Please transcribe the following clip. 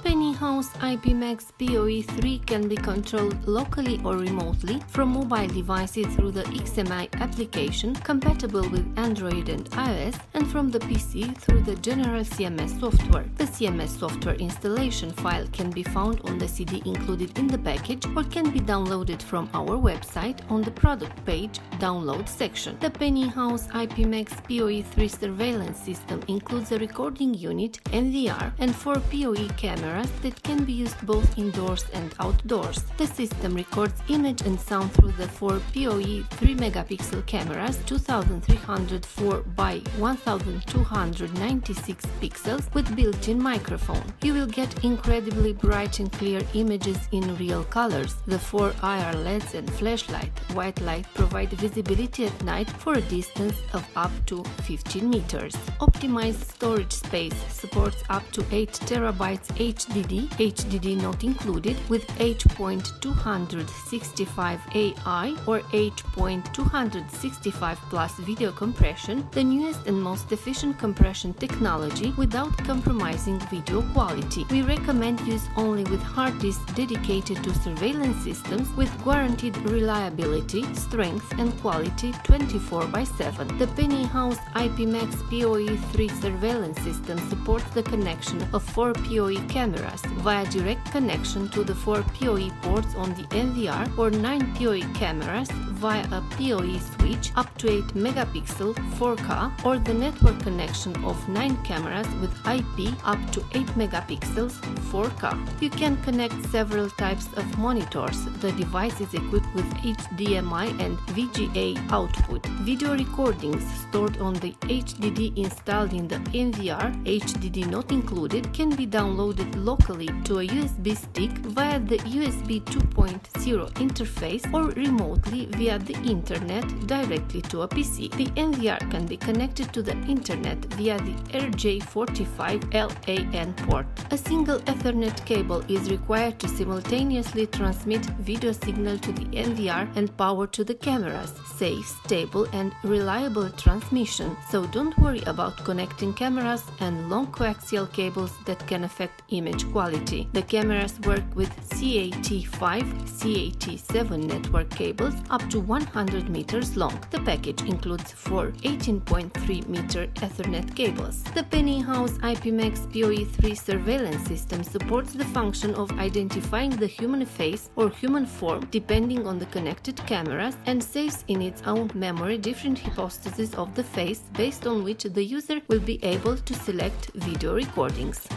PNI House IPMAX POE 3 can be controlled locally or remotely from mobile devices through the XMI application compatible with Android and iOS, and from the PC through the general CMS software. The CMS software installation file can be found on the CD included in the package or can be downloaded from our website on the product page download section. The PNI House IPMAX POE 3 surveillance system includes a recording unit, NVR, and 4 PoE cameras that can be used both indoors and outdoors. The system records image and sound through the 4 PoE 3 megapixel cameras, 2304 by 1296 pixels with built-in microphone. You will get incredibly bright and clear images in real colors. The 4 IR LEDs and flashlight, white light provide visibility at night for a distance of up to 15 meters. Optimized storage space supports up to 8 terabytes HDD not included, with H.265 AI or H.265 plus video compression, the newest and most efficient compression technology without compromising video quality. We recommend use only with hard disks dedicated to surveillance systems with guaranteed reliability, strength and quality 24/7. The PNI House IPMAX POE 3 surveillance system supports the connection of 4 PoE cameras via direct connection to the 4 PoE ports on the NVR, or 9 PoE cameras via a PoE switch up to 8 megapixel 4K, or the network connection of 9 cameras with IP up to 8 megapixels 4K. You can connect several types of monitors. The device is equipped with HDMI and VGA output. Video recordings stored on the HDD installed in the NVR, HDD not included, can be downloaded locally to a USB stick via the USB 2.0 interface or remotely via the internet directly to a PC. The NVR can be connected to the internet via the RJ45 LAN port. A single Ethernet cable is required to simultaneously transmit video signal to the NVR and power to the cameras. Safe, stable and reliable transmission, so don't worry about connecting cameras and long coaxial cables that can affect image quality. The cameras work with CAT5, CAT7 network cables up to 100 meters long. The package includes 4 18.3 meter Ethernet cables. The PNI House IPMAX POE 3 surveillance system supports the function of identifying the human face or human form depending on the connected cameras, and saves in its own memory different hypostases of the face based on which the user will be able to select video recordings.